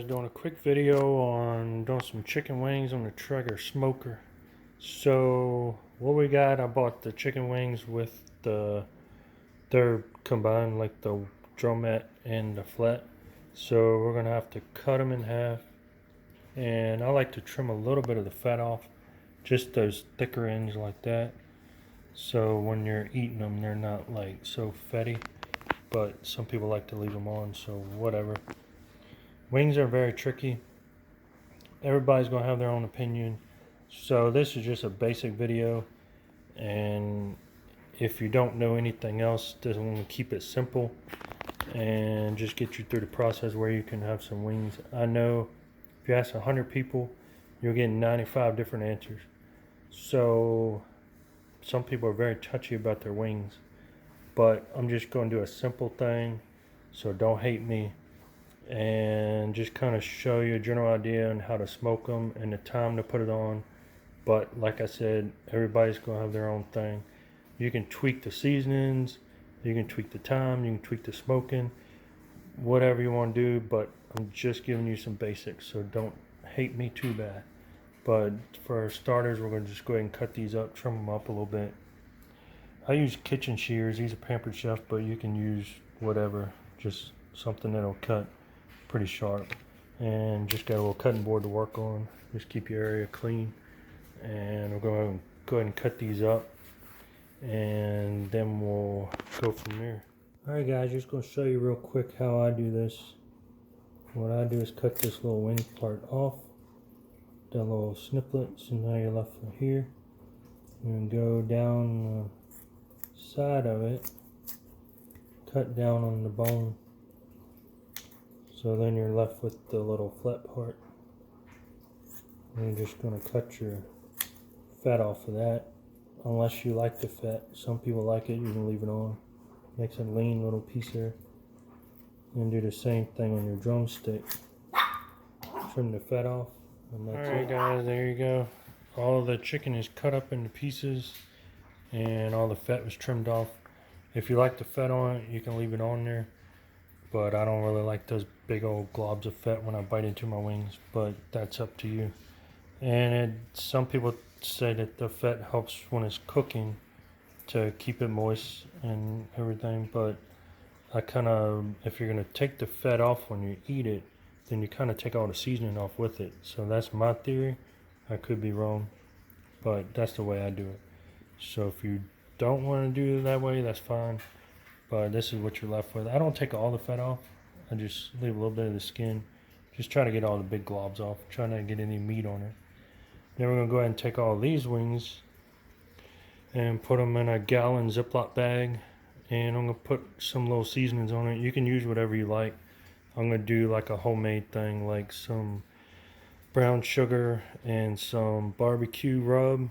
doing a quick video on doing some chicken wings on the Traeger smoker. So what we got, I bought the chicken wings with they're combined, like the drumette and the flat. So we're gonna have to cut them in half, and I like to trim a little bit of the fat off, just those thicker ends like that. So when you're eating them, they're not like so fatty, but some people like to leave them on, so whatever. Wings are very tricky. Everybody's gonna have their own opinion. So this is just a basic video, and if you don't know anything else, just want to keep it simple and just get you through the process where you can have some wings. I know if you ask 100 people, you'll get 95 different answers. So some people are very touchy about their wings, but I'm just going to do a simple thing, so don't hate me, and just kind of show you a general idea on how to smoke them and the time to put it on. But like I said, everybody's going to have their own thing. You can tweak the seasonings, you can tweak the time, you can tweak the smoking, whatever you want to do, but I'm just giving you some basics, so don't hate me too bad. But for starters, we're going to just go ahead and cut these up, trim them up a little bit. I use kitchen shears. These are Pampered Chef, but you can use whatever, just something that'll cut pretty sharp. And just got a little cutting board to work on. Just keep your area clean. And we'll go ahead and cut these up, and then we'll go from there. Alright guys, just going to show you real quick how I do this. What I do is cut this little wing part off, that little sniplet, so now you're left with here. And go down the side of it, cut down on the bone, so then you're left with the little flat part. And you're just going to cut your fat off of that, unless you like the fat. Some people like it, you can leave it on. Makes a lean little piece there. And do the same thing on your drumstick. Trim the fat off, and that's it. Alright guys, there you go. All of the chicken is cut up into pieces, and all the fat was trimmed off. If you like the fat on it, you can leave it on there, but I don't really like those big old globs of fat when I bite into my wings, but that's up to you. And some people say that the fat helps when it's cooking to keep it moist and everything, but I kind of, if you're going to take the fat off when you eat it, then you kind of take all the seasoning off with it. So that's my theory. I could be wrong, but that's the way I do it. So if you don't want to do it that way, that's fine, but this is what you're left with. I don't take all the fat off. I just leave a little bit of the skin. Just try to get all the big globs off. Try not to get any meat on it. Then we're going to go ahead and take all these wings and put them in a gallon Ziploc bag, and I'm going to put some little seasonings on it. You can use whatever you like. I'm going to do like a homemade thing, like some brown sugar and some barbecue rub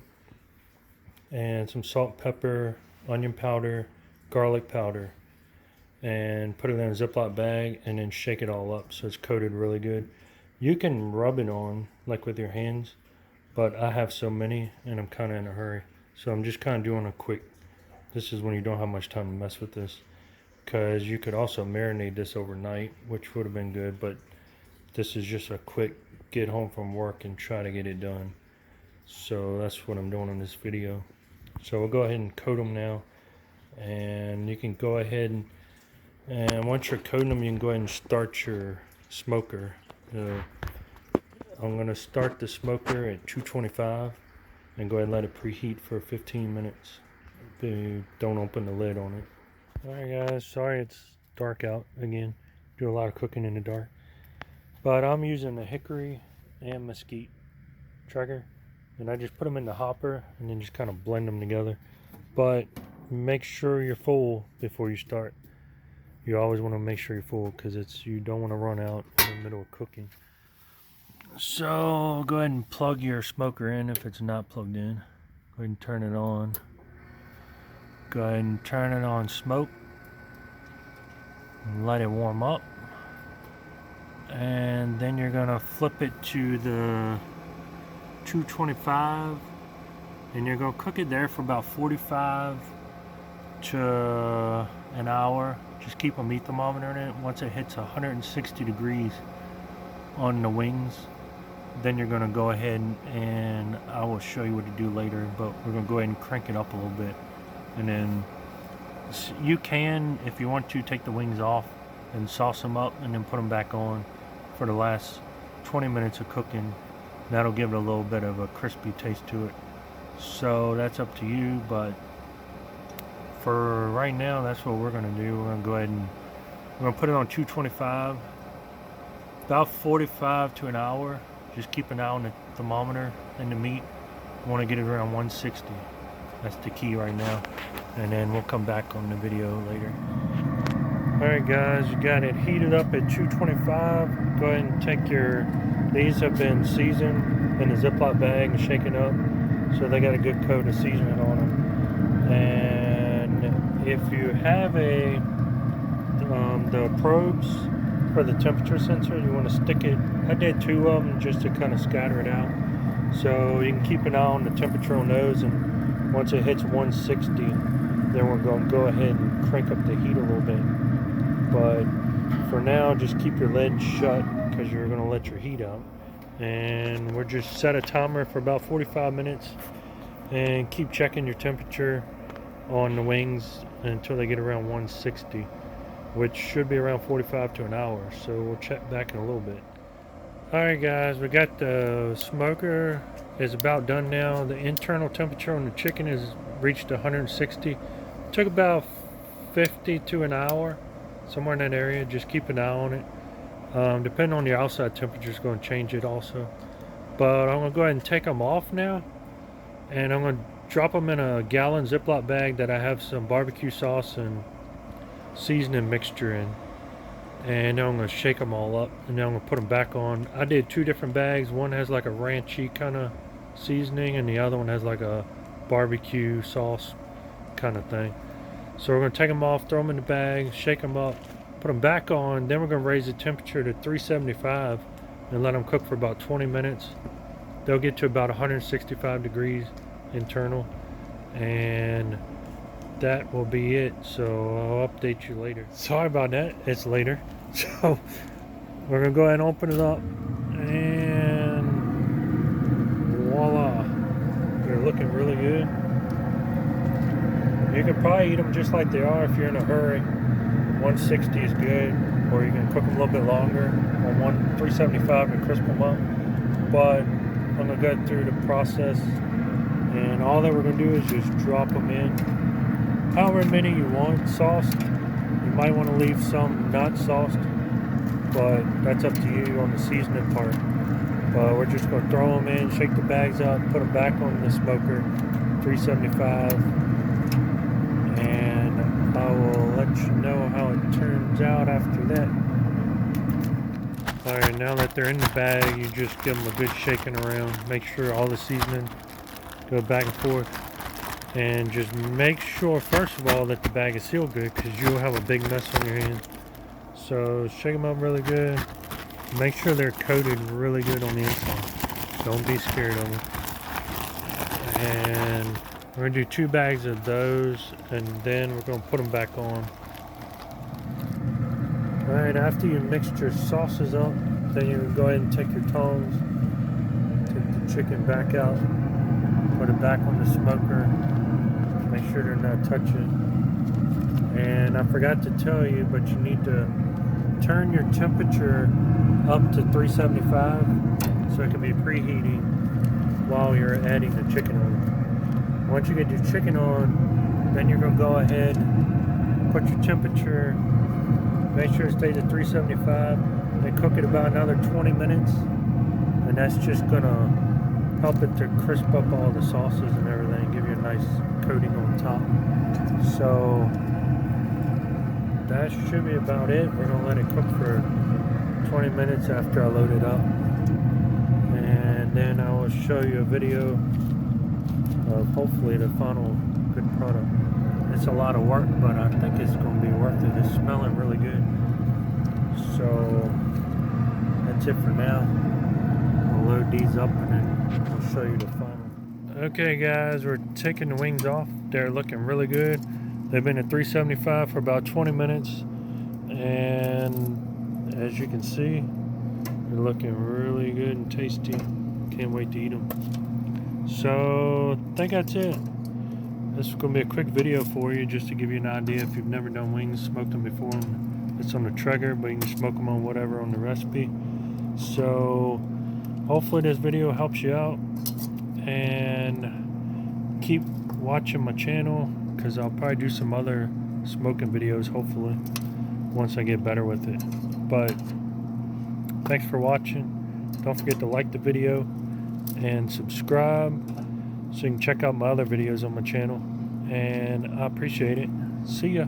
and some salt, pepper, onion powder, garlic powder, and put it in a Ziploc bag and then shake it all up so it's coated really good. You can rub it on like with your hands, but I have so many and I'm kind of in a hurry, so I'm just kind of doing a quick. This is when you don't have much time to mess with this, because you could also marinate this overnight, which would have been good, but this is just a quick get home from work and try to get it done. So that's what I'm doing in this video. So we'll go ahead and coat them now, and you can go ahead and once you're coating them, you can go ahead and start your smoker. I'm going to start the smoker at 225 and go ahead and let it preheat for 15 minutes. Don't open the lid on it. Alright guys, sorry it's dark out again. Do a lot of cooking in the dark. But I'm using the hickory and mesquite Traeger, and I just put them in the hopper and then just kind of blend them together. But make sure you're full before you start. You always want to make sure you're full, because you don't want to run out in the middle of cooking. So go ahead and plug your smoker in if it's not plugged in. Go ahead and turn it on. Go ahead and turn it on smoke and let it warm up, and then you're gonna flip it to the 225, and you're gonna cook it there for about 45 to an hour. Just keep a meat thermometer in it. Once it hits 160 degrees, on the wings. Then you're going to go ahead and I will show you what to do later, but we're going to go ahead and crank it up a little bit. And then you can, if you want to, take the wings off and sauce them up and then put them back on for the last 20 minutes of cooking. That'll give it a little bit of a crispy taste to it. So that's up to you, but for right now, that's what we're going to do. We're going to go ahead and we're going to put it on 225, about 45 to an hour. Just keep an eye on the thermometer and the meat. You want to get it around 160. That's the key right now. And then we'll come back on the video later. Alright guys, you got it heated up at 225. Go ahead and take these have been seasoned in a Ziploc bag and shaken up. So they got a good coat of seasoning on them. And if you have the probes for the temperature sensor, you want to stick it. I did 2 of them just to kind of scatter it out. So you can keep an eye on the temperature on those, and once it hits 160, then we're going to go ahead and crank up the heat a little bit. But for now, just keep your lid shut because you're going to let your heat out. And we're just set a timer for about 45 minutes and keep checking your temperature on the wings until they get around 160, which should be around 45 to an hour. So we'll check back in a little bit. Alright guys, we got the smoker is about done now. The internal temperature on the chicken has reached 160. Took about 50 to an hour, somewhere in that area. Just keep an eye on it. Depending on your outside temperature, is going to change it also. But I'm going to go ahead and take them off now, and I'm going to drop them in a gallon Ziploc bag that I have some barbecue sauce and seasoning mixture in. And then I'm going to shake them all up, and then I'm going to put them back on. I did 2 different bags. One has like a ranchy kind of seasoning, and the other one has like a barbecue sauce kind of thing. So we're going to take them off, throw them in the bag, shake them up, put them back on. Then we're going to raise the temperature to 375 and let them cook for about 20 minutes. They'll get to about 165 degrees internal, and that will be it. So I'll update you later. Sorry about that, it's later. So we're gonna go ahead and open it up, and voila, they're looking really good. You can probably eat them just like they are if you're in a hurry. 160 is good, or you can cook them a little bit longer on 375 to crisp them up. But I'm gonna go through the process, and all that we're gonna do is just drop them in. However many you want sauced. You might want to leave some not sauced, but that's up to you on the seasoning part. But we're just going to throw them in, shake the bags up, put them back on the smoker, 375, and I will let you know how it turns out after that. Alright, now that they're in the bag, you just give them a good shaking around. Make sure all the seasoning go back and forth. And just make sure, first of all, that the bag is sealed good, because you'll have a big mess on your hands. So shake them up really good. Make sure they're coated really good on the inside. Don't be scared of them. And we're going to do 2 bags of those, and then we're going to put them back on. Alright, after you mixed your sauces up, then you can go ahead and take your tongs, take the chicken back out, put it back on the smoker. Make sure they're not touching. And I forgot to tell you, but you need to turn your temperature up to 375 so it can be preheating while you're adding the chicken on. Once you get your chicken on, then you're going to go ahead, put your temperature, make sure it stays at 375, then cook it about another 20 minutes, and that's just going to help it to crisp up all the sauces and everything, give you a nice coating on top. So that should be about it. We're going to let it cook for 20 minutes after I load it up, and then I will show you a video of hopefully the final good product. It's a lot of work, but I think it's going to be worth it. It's smelling really good. So that's it for now. I'll load these up and then I'll show you the final. Okay guys, we're taking the wings off. They're looking really good. They've been at 375 for about 20 minutes, and as you can see, They're looking really good and tasty. Can't wait to eat them. So I think that's it. This is going to be a quick video for you just to give you an idea if you've never done wings, smoked them before. It's on the traeger, but you can smoke them on whatever on the recipe. So hopefully this video helps you out, and keep watching my channel because I'll probably do some other smoking videos hopefully once I get better with it. But thanks for watching. Don't forget to like the video and subscribe so you can check out my other videos on my channel, and I appreciate it. See ya.